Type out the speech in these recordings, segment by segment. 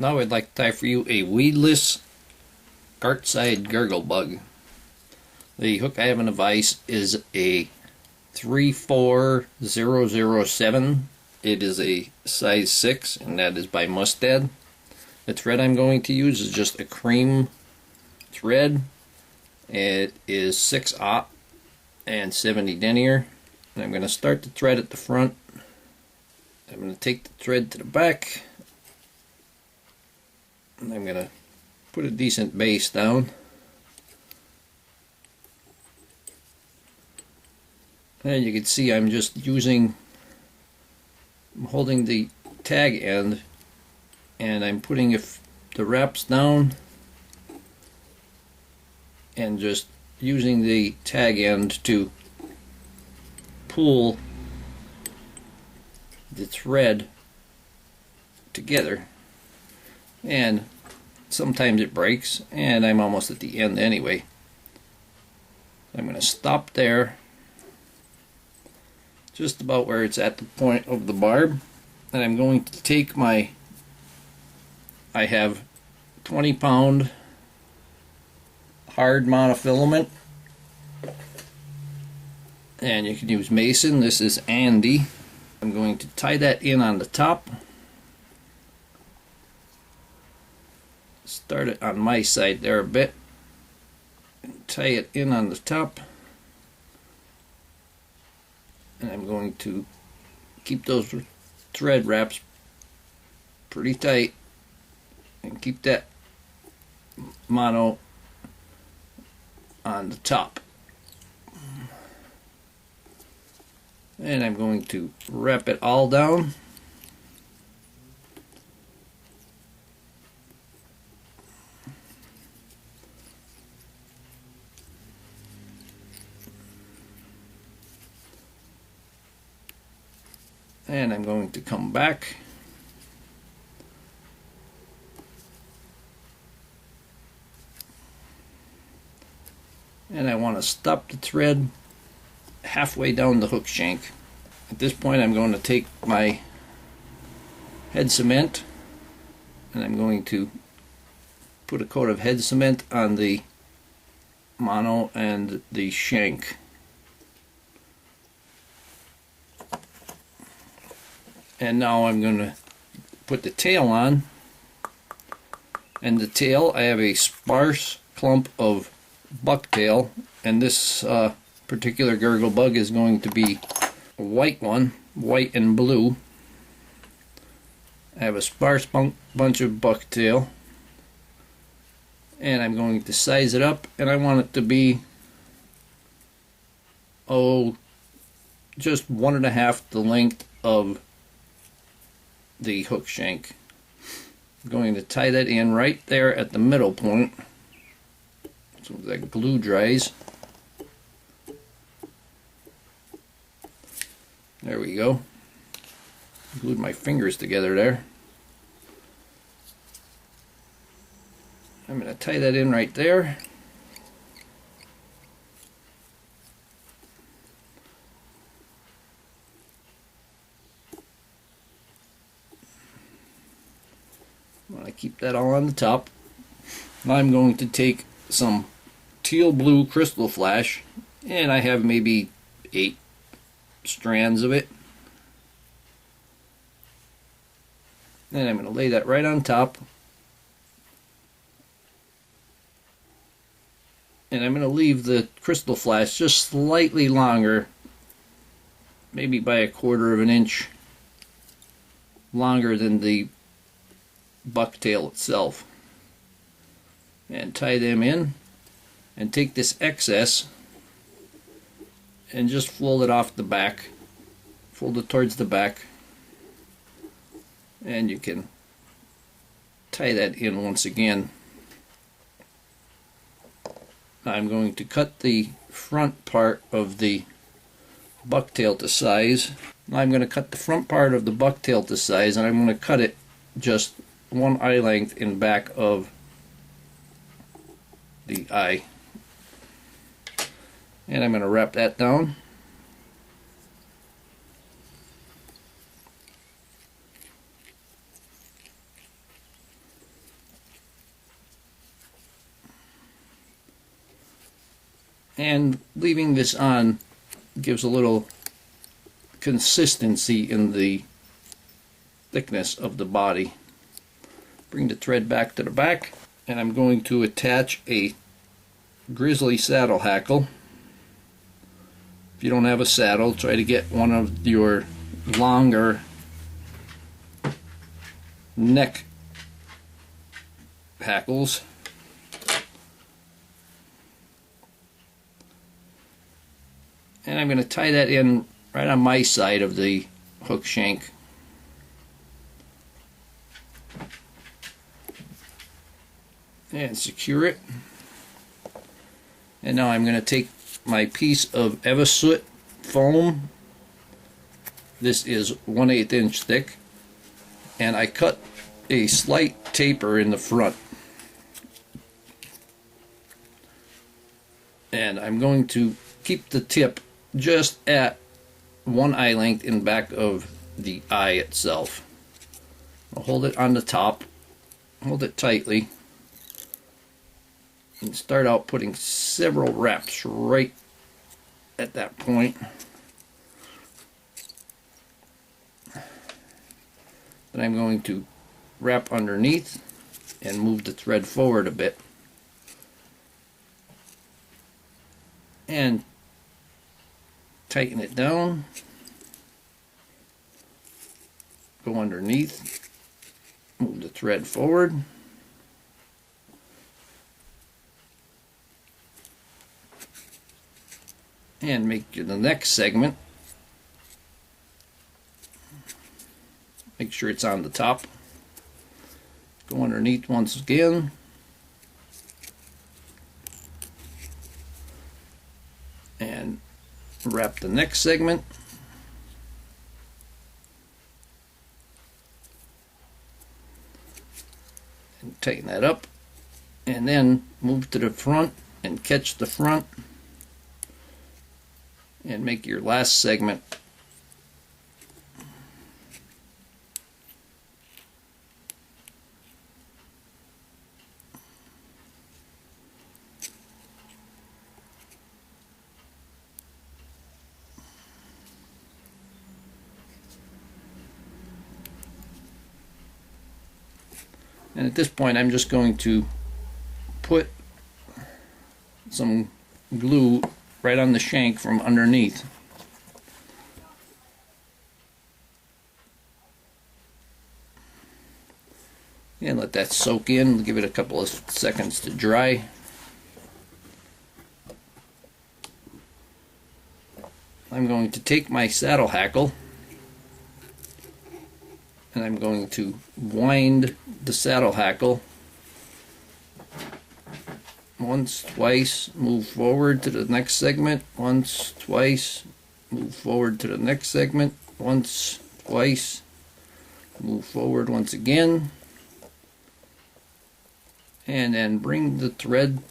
Now I'd like to tie for you a Weedless Gartside Gurgler bug. The hook I have in the vise is a 34007. It is a size 6, and that is by Mustad. The thread I'm going to use is just a cream thread. It is 6/0 and 70 denier. And I'm going to start the thread at the front. I'm going to take the thread to the back. And I'm going to put a decent base down. And you can see I'm just holding the tag end, and I'm putting the wraps down and just using the tag end to pull the thread together. And sometimes it breaks, and I'm almost at the end anyway. I'm going to stop there, just about where it's at the point of the barb, and I'm going to take I have 20-pound hard monofilament, and you can use Mason. This is Andy. I'm going to tie that in on the top. Start it on my side there a bit and tie it in on the top, and I'm going to keep those thread wraps pretty tight and keep that mono on the top, and I'm going to wrap it all down. And I'm going to come back and I want to stop the thread halfway down the hook shank. At this point I'm going to take my head cement and I'm going to put a coat of head cement on the mono and the shank. And now I'm going to put the tail on, and the tail, I have a sparse clump of bucktail, and this particular gurgle bug is going to be a white one, white and blue. I have a sparse bunch of bucktail, and I'm going to size it up, and I want it to be just 1.5 the length of the hook shank. I'm going to tie that in right there at the middle point so that glue dries. There we go. Glued my fingers together there. I'm going to tie that in right there. I want to keep that all on the top. Now I'm going to take some teal blue crystal flash, and I have maybe 8 strands of it. And I'm going to lay that right on top. And I'm going to leave the crystal flash just slightly longer, maybe by 1/4 of an inch longer than the bucktail itself, and tie them in, and take this excess and just fold it off the back, fold it towards the back, and you can tie that in once again. I'm going to cut the front part of the bucktail to size. I'm going to cut the front part of the bucktail to size, and I'm going to cut it just 1 eye length in back of the eye. And I'm going to wrap that down. And leaving this on gives a little consistency in the thickness of the body. Bring the thread back to the back, and I'm going to attach a grizzly saddle hackle. If you don't have a saddle, try to get one of your longer neck hackles. And I'm going to tie that in right on my side of the hook shank. And secure it. And now I'm going to take my piece of Evasoot foam. This is 1/8 inch thick. And I cut a slight taper in the front. And I'm going to keep the tip just at one eye length in back of the eye itself. I'll hold it on the top, hold it tightly, and start out putting several wraps right at that point. Then I'm going to wrap underneath and move the thread forward a bit. And tighten it down, go underneath, move the thread forward, and make the next segment. Make sure it's on the top. Go underneath once again. And wrap the next segment. And tighten that up. And then move to the front and catch the front. And make your last segment. And at this point I'm just going to put some glue right on the shank from underneath. And let that soak in, give it a couple of seconds to dry. I'm going to take my saddle hackle and I'm going to wind the saddle hackle once, twice, move forward to the next segment, once, twice, move forward to the next segment, once, twice, move forward once again, and then bring the thread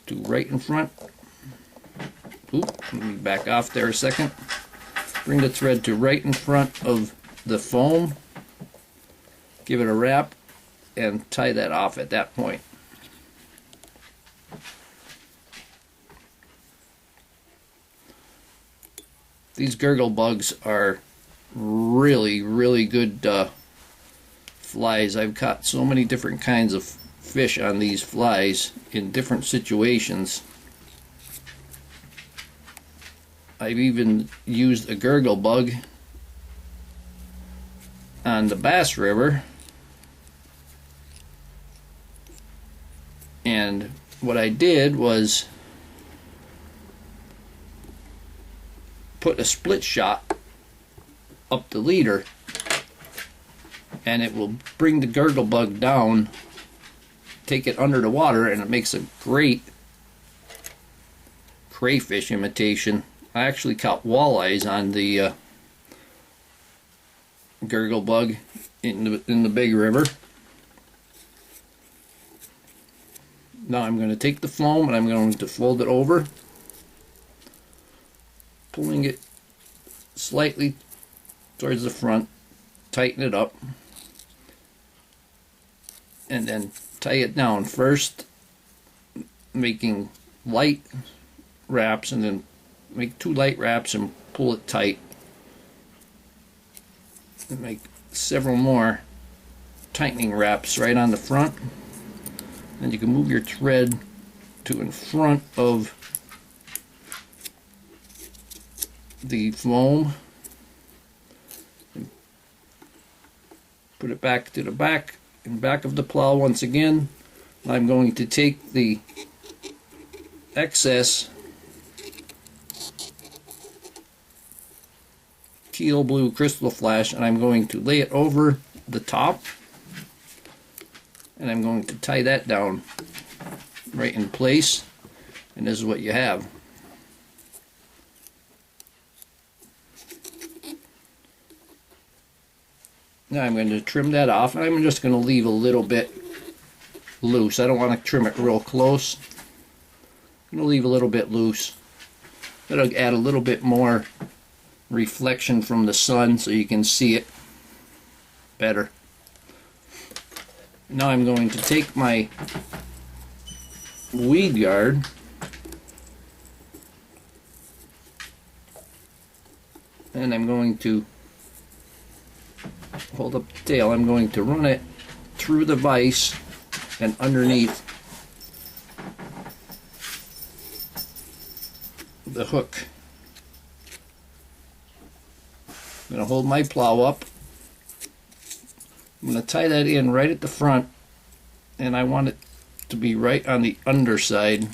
to right in front. Let me back off there a second. Bring the thread to right in front of the foam. Give it a wrap and tie that off at that point. These gurgle bugs are really, really good flies. I've caught so many different kinds of fish on these flies in different situations. I've even used a gurgle bug on the Bass River, and what I did was put a split shot up the leader, and it will bring the gurgle bug down, take it under the water, and it makes a great crayfish imitation. I actually caught walleyes on the gurgle bug in the big river. Now I'm going to take the foam and I'm going to fold it over, pulling it slightly towards the front, tighten it up, and then tie it down first, making light wraps, and then make 2 light wraps and pull it tight. And make several more tightening wraps right on the front. And you can move your thread to in front of the foam. And put it back to the back of the plow once again. I'm going to take the excess teal blue crystal flash and I'm going to lay it over the top, and I'm going to tie that down right in place, and this is what you have. Now I'm going to trim that off, and I'm just going to leave a little bit loose. I don't want to trim it real close. I'm going to leave a little bit loose. That'll add a little bit more reflection from the sun so you can see it better. Now I'm going to take my weed guard and I'm going to hold up the tail. I'm going to run it through the vise and underneath the hook. I'm going to hold my plow up. I'm going to tie that in right at the front, and I want it to be right on the underside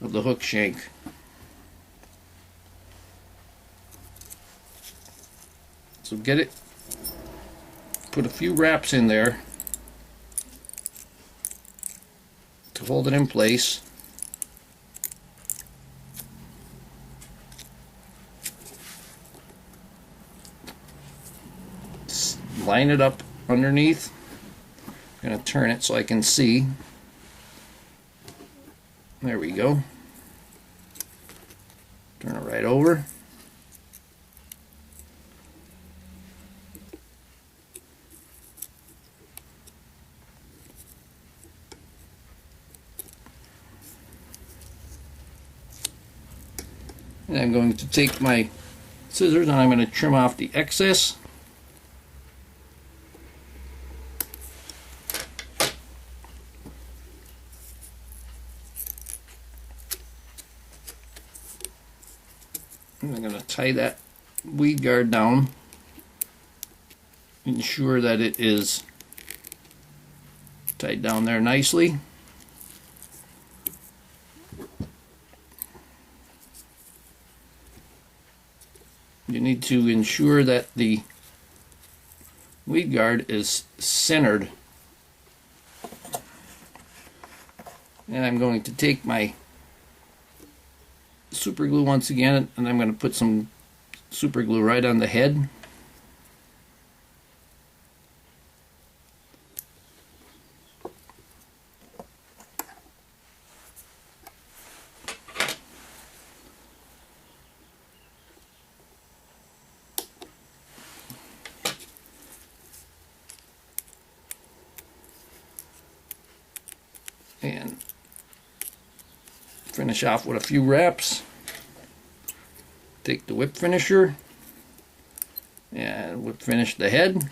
of the hook shank. So get it, put a few wraps in there to hold it in place. Line it up underneath. I'm going to turn it so I can see. There we go. Turn it right over. And I'm going to take my scissors and I'm going to trim off the excess. And I'm going to tie that weed guard down, ensure that it is tied down there nicely. You need to ensure that the weed guard is centered. And I'm going to take my super glue once again, and I'm going to put some super glue right on the head. And finish off with a few wraps. Take the whip finisher and whip finish the head.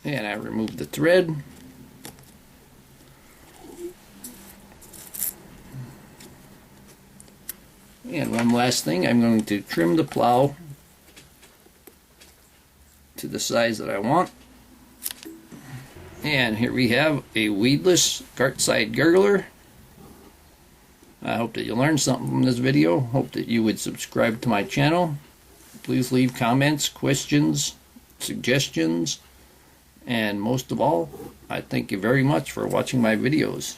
And I remove the thread. And one last thing, I'm going to trim the plow to the size that I want. And here we have a Weedless Gartside Gurgler. I hope that you learned something from this video. Hope that you would subscribe to my channel. Please leave comments, questions, suggestions, and most of all, I thank you very much for watching my videos.